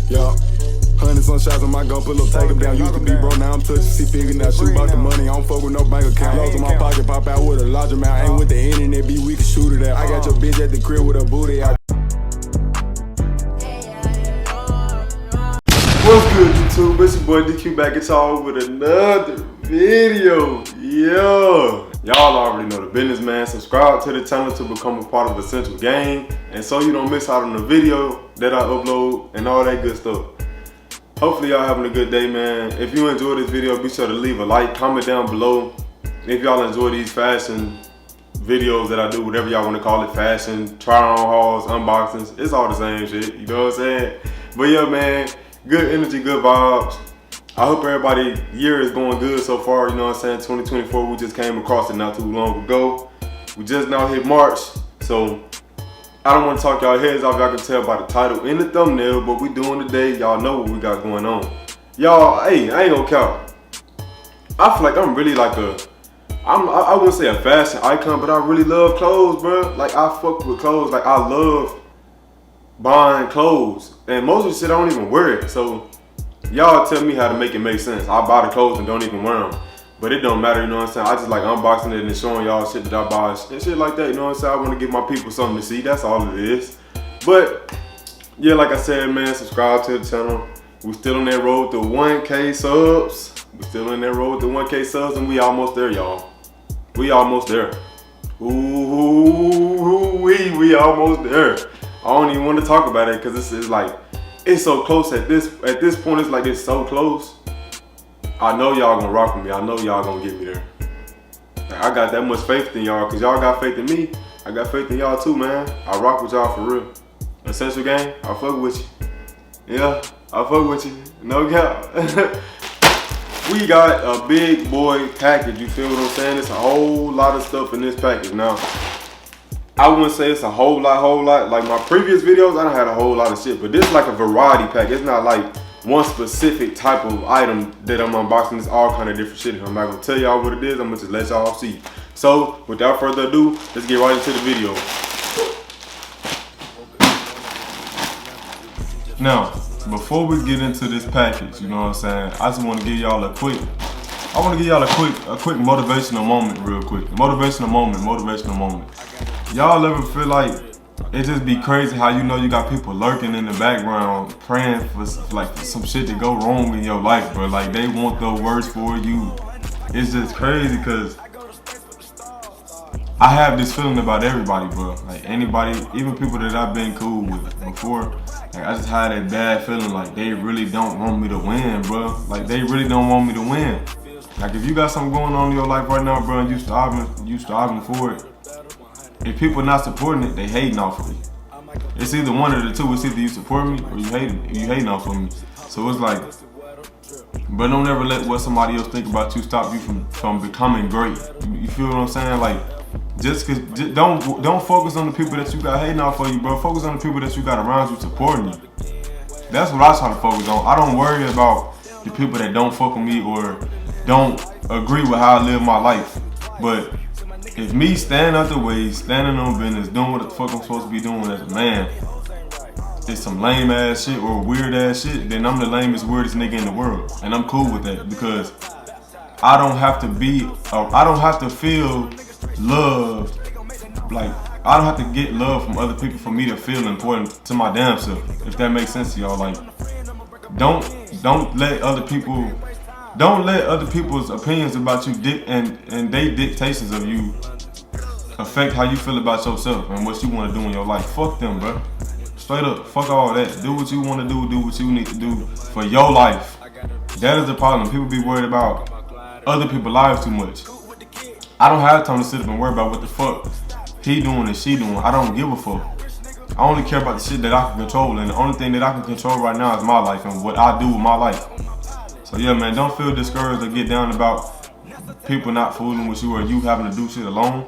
Yeah. 100 some shots on my gun, pull up, take them down. Used to be broke, now I'm touching, see figure now. Shoot about the money, I don't fuck with no bank account. Lost in my pocket, pop out with a large amount. Ain't with the internet, be we can shoot it out. I got your bitch at the crib with a booty out. What's good, YouTube? It's your boy DQ back at y'all with another video. Yo, y'all already know the business, man. Subscribe to the channel to become a part of Essential Gang, and so you don't miss out on the video that I upload and all that good stuff. Hopefully y'all having a good day, man. If you enjoyed this video, be sure to leave a like, comment down below. If y'all enjoy these fashion videos that I do, whatever y'all want to call it, fashion, try on hauls, unboxings, it's all the same shit, you know what I'm saying? But yeah, man, good energy, good vibes. I hope everybody's year is going good so far, you know what I'm saying? 2024, we just came across it not too long ago. We just now hit March, so I don't want to talk y'all heads off. Y'all can tell by the title and the thumbnail, but we doing today, y'all know what we got going on. Y'all, hey, I ain't gonna count. I feel like I'm really like I wouldn't say a fashion icon, but I really love clothes, bro. Like, I fuck with clothes. Like, I love buying clothes, and most of the shit I don't even wear it. So y'all tell me how to make it make sense. I buy the clothes and don't even wear them, but it don't matter, you know what I'm saying? I just like unboxing it and showing y'all shit that I buy and shit like that, you know what I'm saying? I want to give my people something to see, that's all it is. But yeah, like I said, man, subscribe to the channel. We still on that road to 1K subs. We still in that road to 1K subs, and we almost there, y'all. We almost there. Ooh, we almost there. I don't even want to talk about it because it's like, it's so close at this point. It's like it's so close. I know y'all gonna rock with me. I know y'all gonna get me there. I got that much faith in y'all because y'all got faith in me. I got faith in y'all too, man. I rock with y'all for real. Essential Gang, I fuck with you. Yeah, I fuck with you. No doubt. We got a big boy package, you feel what I'm saying? It's a whole lot of stuff in this package. Now, I wouldn't say it's a whole lot. Like my previous videos, I done had a whole lot of shit, but this is like a variety pack. It's not like one specific type of item that I'm unboxing. It's all kind of different shit. I'm not gonna tell y'all what it is. I'm gonna just let y'all see. So without further ado, let's get right into the video. Now, before we get into this package, you know what I'm saying, I just want to give y'all a quick motivational moment real quick. Motivational moment. Y'all ever feel like it just be crazy how you know you got people lurking in the background praying for like some shit to go wrong in your life, bro? Like they want the worst for you. It's just crazy because I have this feeling about everybody, bro. Like anybody, even people that I've been cool with before, like I just had that bad feeling like they really don't want me to win, bro. Like they really don't want me to win. Like if you got something going on in your life right now, bro, and you striving for it, if people not supporting it, they hating off of you. It's either one of the two. It's either you support me or you hating off of me. So it's like, but don't ever let what somebody else think about you stop you from becoming great. You feel what I'm saying? Like, don't focus on the people that you got hating off of you, bro. Focus on the people that you got around you supporting you. That's what I try to focus on. I don't worry about the people that don't fuck with me or don't agree with how I live my life. But if me standing out the way, standing on business, doing what the fuck I'm supposed to be doing as a man, it's some lame ass shit or weird ass shit, then I'm the lamest, weirdest nigga in the world. And I'm cool with that because I don't have to feel loved. Like, I don't have to get love from other people for me to feel important to my damn self. If that makes sense to y'all. Like, don't let other people's opinions about you and they dictations of you affect how you feel about yourself and what you want to do in your life. Fuck them, bro. Straight up, fuck all that. Do what you want to do what you need to do for your life. That is the problem. People be worried about other people's lives too much. I don't have time to sit up and worry about what the fuck he doing and she doing. I don't give a fuck. I only care about the shit that I can control, and the only thing that I can control right now is my life and what I do with my life. So yeah, man, don't feel discouraged or get down about people not fooling with you or you having to do shit alone.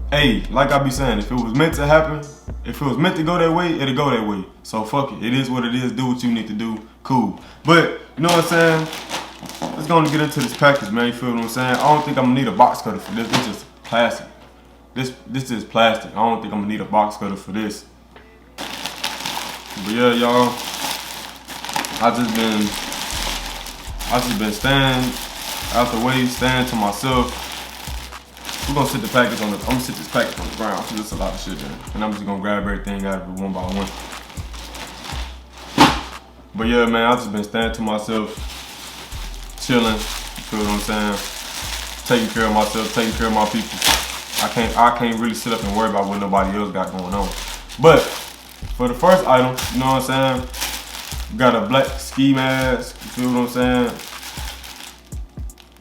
Hey, like I be saying, if it was meant to happen, if it was meant to go that way, it'll go that way. So fuck it. It is what it is. Do what you need to do. Cool. But, you know what I'm saying? Let's go and get into this package, man. You feel what I'm saying? I don't think I'm gonna need a box cutter for this. This is plastic. This is plastic. I don't think I'm gonna need a box cutter for this. But yeah, y'all. I just been staying out the way, staying to myself. We're gonna sit the package I'm gonna sit this package on the ground because there's a lot of shit in it. And I'm just gonna grab everything out of it one by one. But yeah, man, I just been staying to myself, chilling, you feel what I'm saying? Taking care of myself, taking care of my people. I can't really sit up and worry about what nobody else got going on. But for the first item, you know what I'm saying? We got a black ski mask, you feel what I'm saying?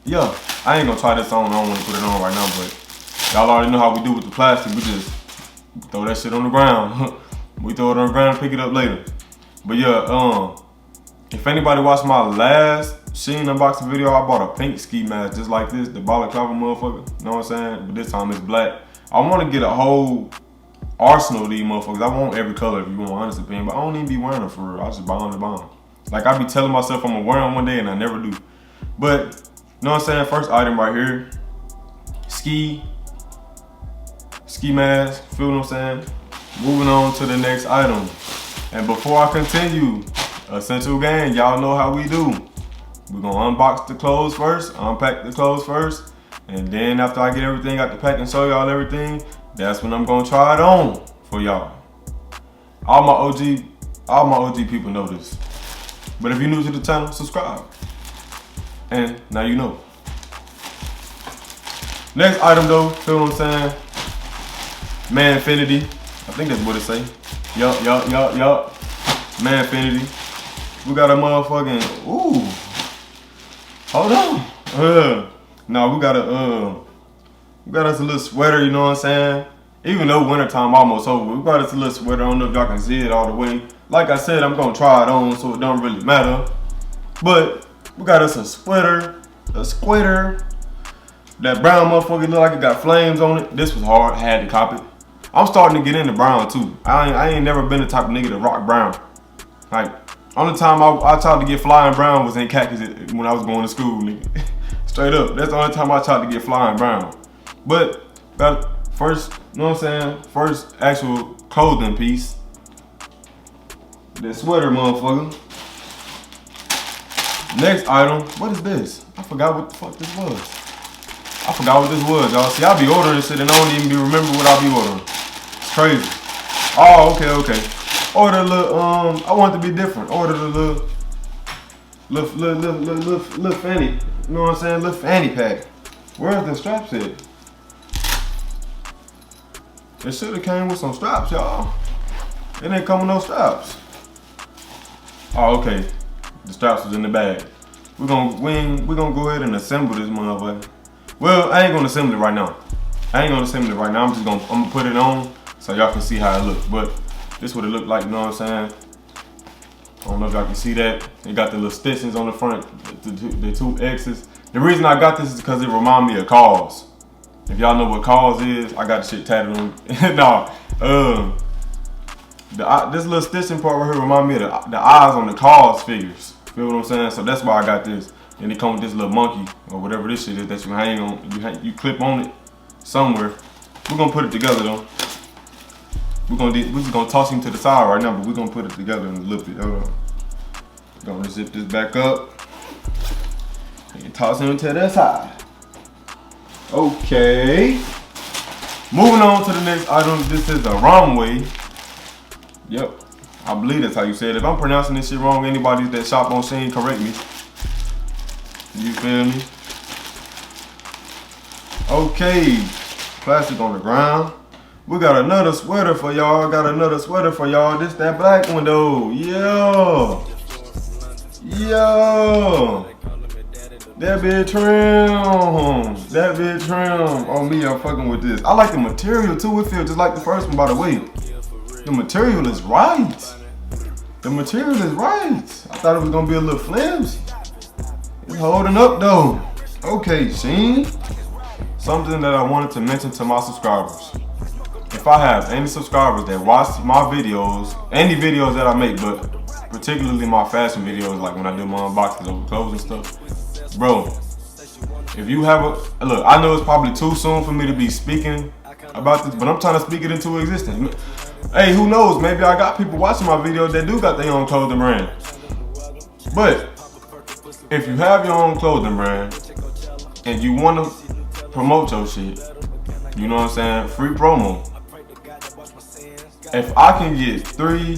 Yeah, I ain't gonna try this on, I don't wanna put it on right now, but y'all already know how we do with the plastic. We just throw that shit on the ground. We throw it on the ground and pick it up later. But yeah, if anybody watched my last Shein unboxing video, I bought a pink ski mask just like this, the balaclava motherfucker, you know what I'm saying? But this time it's black. I wanna get a whole arsenal of these motherfuckers. I want every color if you want my honest opinion, but I don't even be wearing them for real. I just buy them to buy them. Like I be telling myself I'm gonna wear them one day and I never do. But, you know what I'm saying? First item right here, ski mask, feel what I'm saying? Moving on to the next item. And before I continue, Essential Gang, y'all know how we do. We're gonna unbox the clothes first, unpack the clothes first, and then after I get everything out the pack and show y'all everything, that's when I'm gonna try it on for y'all. All my OG people know this. But if you're new to the channel, subscribe. And now you know. Next item though, feel what I'm saying? Manfinity. I think that's what it say. Yup. Manfinity. We got a motherfucking, ooh. Hold on. No, we got us a little sweater, you know what I'm saying? Even though wintertime almost over, we got us a little sweater. I don't know if y'all can see it all the way. Like I said, I'm gonna try it on, so it don't really matter. But we got us a sweater. That brown motherfucker look like it got flames on it. This was hard, I had to cop it. I'm starting to get into brown too. I ain't never been the type of nigga to rock brown. Like, only time I tried to get flying brown was in khakis when I was going to school, nigga. Straight up, that's the only time I tried to get flying brown. But that first, you know what I'm saying? First actual clothing piece. That sweater motherfucker. Next item, what is this? I forgot what the fuck this was. Y'all. See, I be ordering this shit and I don't even remember what I be ordering. It's crazy. Oh, okay. Order a little, I want it to be different. Order the little fanny, you know what I'm saying? Little fanny pack. Where's the straps at? It should have came with some straps, y'all. It ain't come with no straps. Oh, okay. The straps was in the bag. We're gonna go ahead and assemble this motherfucker. Well, I ain't gonna assemble it right now. I'm gonna put it on so y'all can see how it looks. But this what it look like, you know what I'm saying? I don't know if y'all can see that. It got the little stitchings on the front, the two X's. The reason I got this is because it remind me of Cause. If y'all know what Cause is, I got the shit tatted on. This little stitching part right here remind me of the eyes on the Cause figures. Feel what I'm saying? So that's why I got this. And it come with this little monkey or whatever this shit is that you hang on, you clip on it somewhere. We're gonna put it together though. We're just gonna toss him to the side right now, but we're gonna put it together in a little bit. Hold on. Gonna zip this back up and toss him to the side. Okay. Moving on to the next item. This is a runway. Yep. I believe that's how you say it. If I'm pronouncing this shit wrong, anybody that shop on Shein, correct me. You feel me? Okay. Plastic on the ground. We got another sweater for y'all. This that black one though. Yo. That bit trim. Oh me, I'm fucking with this. I like the material too. It feels just like the first one, by the way. The material is right. I thought it was gonna be a little flimsy. It's holding up though. Okay, Shein. Something that I wanted to mention to my subscribers. If I have any subscribers that watch my videos, any videos that I make, but particularly my fashion videos, like when I do my unboxings of clothes and stuff, bro, if you have look, I know it's probably too soon for me to be speaking about this, but I'm trying to speak it into existence. Hey, who knows? Maybe I got people watching my videos that do got their own clothing brand. But if you have your own clothing brand and you want to promote your shit, you know what I'm saying? Free promo. If I can get three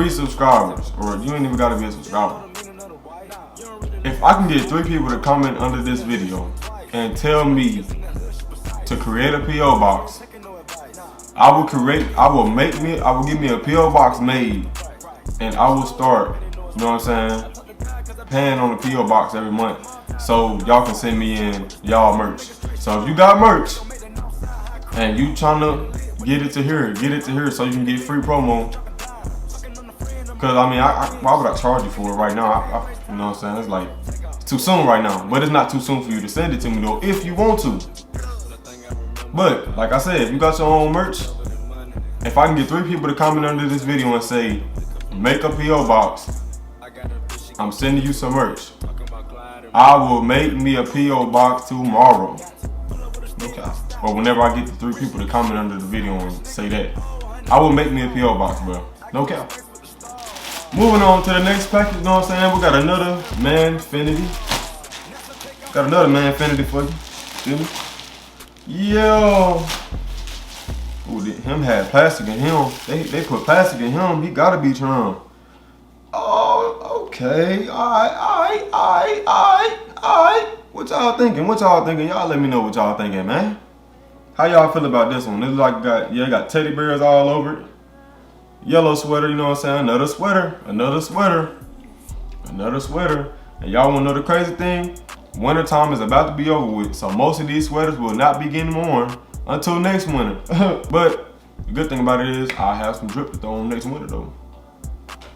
subscribers, or you ain't even gotta be a subscriber. If I can get 3 people to comment under this video and tell me to create a PO box, I will give me a PO box made, and I will start, you know what I'm saying, paying on the PO box every month, so y'all can send me in y'all merch. So if you got merch and you trying to get it to here so you can get free promo. Cause I mean, why would I charge you for it right now? You know what I'm saying? It's like, it's too soon right now, but it's not too soon for you to send it to me though, if you want to. But like I said, if you got your own merch, if I can get 3 people to comment under this video and say, make a PO box, I'm sending you some merch, I will make me a PO box tomorrow. Okay. Or whenever I get the 3 people to comment under the video and say that, I will make me a PO box, bro. No cap. Moving on to the next package, you know what I'm saying? We got another Manfinity. Got another Manfinity for you. Feel me? Yo. Ooh, him had plastic in him. They put plastic in him. He gotta be trying. Oh, okay. Alright. What y'all thinking? Y'all let me know what y'all thinking, man. How y'all feel about this one? It look like got teddy bears all over it. Yellow sweater, you know what I'm saying? Another sweater. And y'all wanna know the crazy thing? Winter time is about to be over with, so most of these sweaters will not be getting worn until next winter. But the good thing about it is I have some drip to throw on next winter though.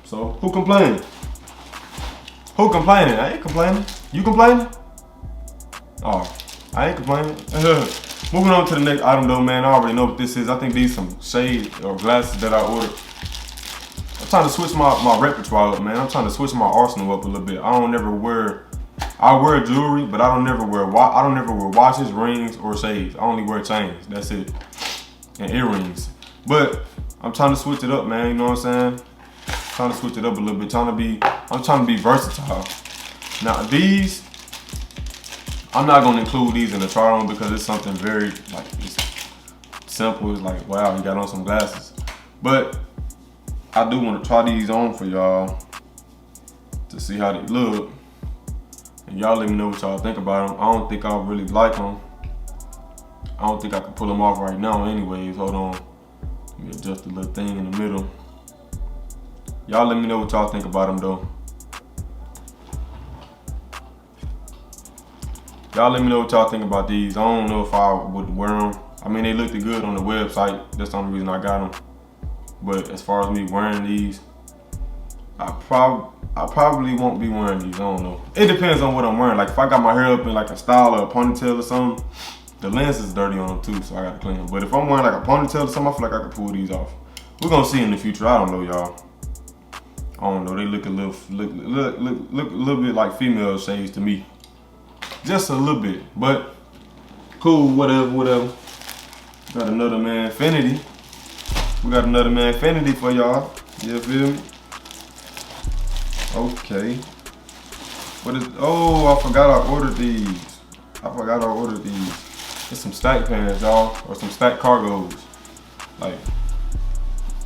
So who complaining? I ain't complaining. You complaining? Oh, I ain't complaining. Moving on to the next item though, man. I already know what this is. I think these some shade or glasses that I ordered. I'm trying to switch my repertoire up, man. I'm trying to switch my arsenal up a little bit. I wear jewelry, but I don't never wear watches, rings, or shades. I only wear chains. That's it. And earrings. But I'm trying to switch it up, man. You know what I'm saying? Trying to switch it up a little bit. I'm trying to be versatile. Now these, I'm not gonna include these in the try on because it's something very like it's simple. It's like, wow, you got on some glasses. But I do want to try these on for y'all to see how they look. And y'all let me know what y'all think about them. I don't think I really like them. I don't think I can pull them off right now anyways. Hold on. Let me adjust the little thing in the middle. Y'all let me know what y'all think about them though. Y'all let me know what y'all think about these. I don't know if I would wear them. I mean, they looked good on the website. That's the only reason I got them. But as far as me wearing these, I probably won't be wearing these. I don't know. It depends on what I'm wearing. Like if I got my hair up in like a style or a ponytail or something, the lens is dirty on them too, so I gotta clean them. But if I'm wearing like a ponytail or something, I feel like I can pull these off. We're gonna see in the future. I don't know, y'all. I don't know. They look a little bit like female shades to me. Just a little bit, but cool, whatever. Got another Manfinity. We got another Manfinity for y'all. You feel me? Okay. What is? Oh, I forgot I ordered these. It's some stack pants, y'all, or some stack cargos. Like,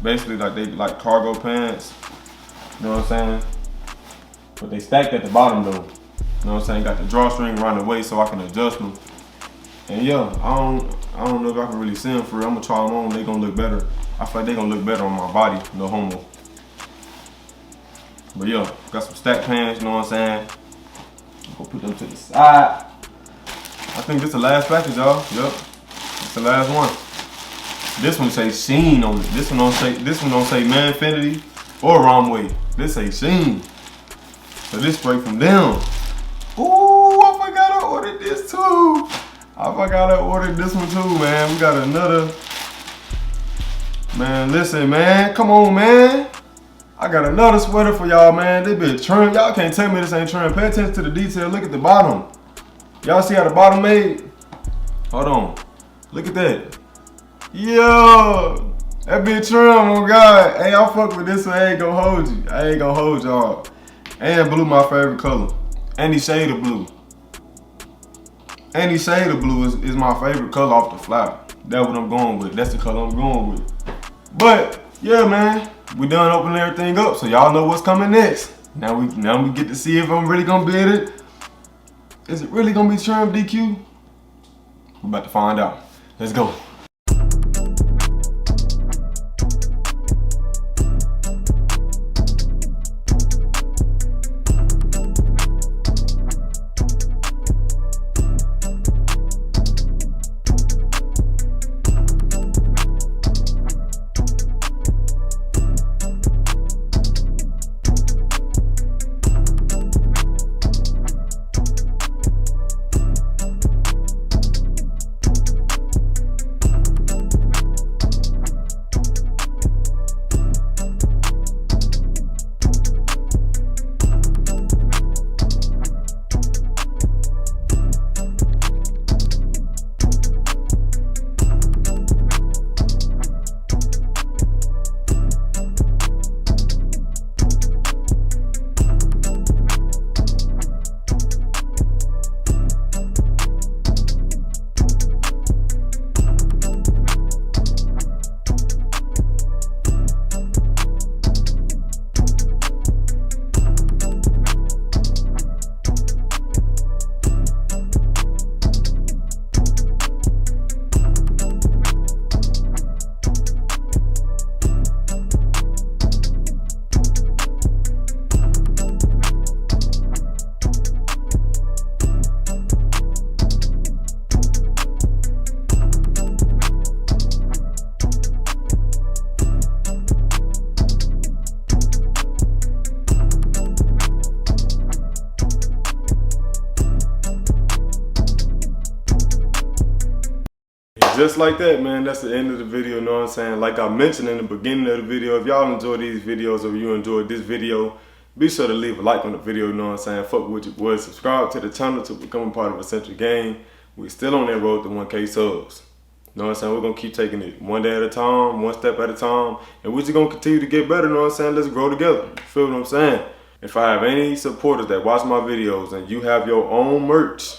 basically, like they like cargo pants. You know what I'm saying? But they stacked at the bottom though. You know what I'm saying? Got the drawstring around the waist so I can adjust them. And yeah, I don't know if I can really see them for real. I'm gonna try them on. They gonna look better. I feel like they gonna look better on my body. No homo. But yeah, got some stack pants. You know what I'm saying? Go put them to the side. I think this is the last package, y'all. Yep, it's the last one. This one say Shein on it. This one don't say Manfinity or Romway. This say Shein. So this straight from them. Ooh, I forgot I ordered this too. I forgot I ordered this one too, man. We got another. Man, listen, man. Come on, man. I got another sweater for y'all, man. They been trimmed. Y'all can't tell me this ain't trimmed. Pay attention to the detail. Look at the bottom. Y'all see how the bottom made? Hold on. Look at that. Yo. That bitch trim, oh God. Hey, I fuck with this one. I ain't gonna hold you. I ain't gonna hold y'all. And blue my favorite color. Any shade of blue. Any shade of blue is my favorite color off the flower. That's what I'm going with. That's the color I'm going with. But yeah, man, we done opening everything up, so y'all know what's coming next. Now we get to see if I'm really gonna be at it. Is it really gonna be trim DQ? We're about to find out. Let's go. Just like that, man, that's the end of the video, you know what I'm saying? Like I mentioned in the beginning of the video, if y'all enjoy these videos or you enjoyed this video, be sure to leave a like on the video, you know what I'm saying? Fuck with your boys, subscribe to the channel to become a part of Essential Gang. We still on that road to 1K subs. You know what I'm saying? We're gonna keep taking it one day at a time, one step at a time, and we're just gonna continue to get better, you know what I'm saying? Let's grow together. You feel what I'm saying? If I have any supporters that watch my videos and you have your own merch,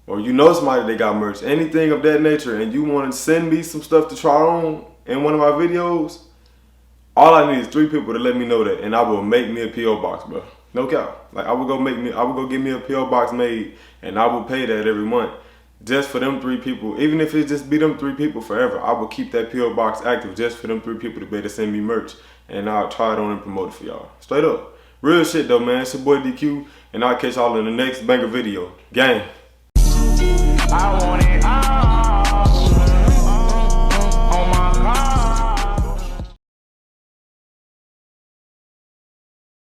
or you know somebody that got merch, anything of that nature, and you want to send me some stuff to try on in one of my videos, all I need is 3 people to let me know that, and I will make me a P.O. box, bro. No cap. Like I will go get me a P.O. box made, and I will pay that every month just for them 3 people. Even if it just be them 3 people forever, I will keep that P.O. box active just for them 3 people to be able to send me merch, and I'll try it on and promote it for y'all. Straight up. Real shit though, man. It's your boy DQ, and I'll catch y'all in the next banger video. Gang. I want it.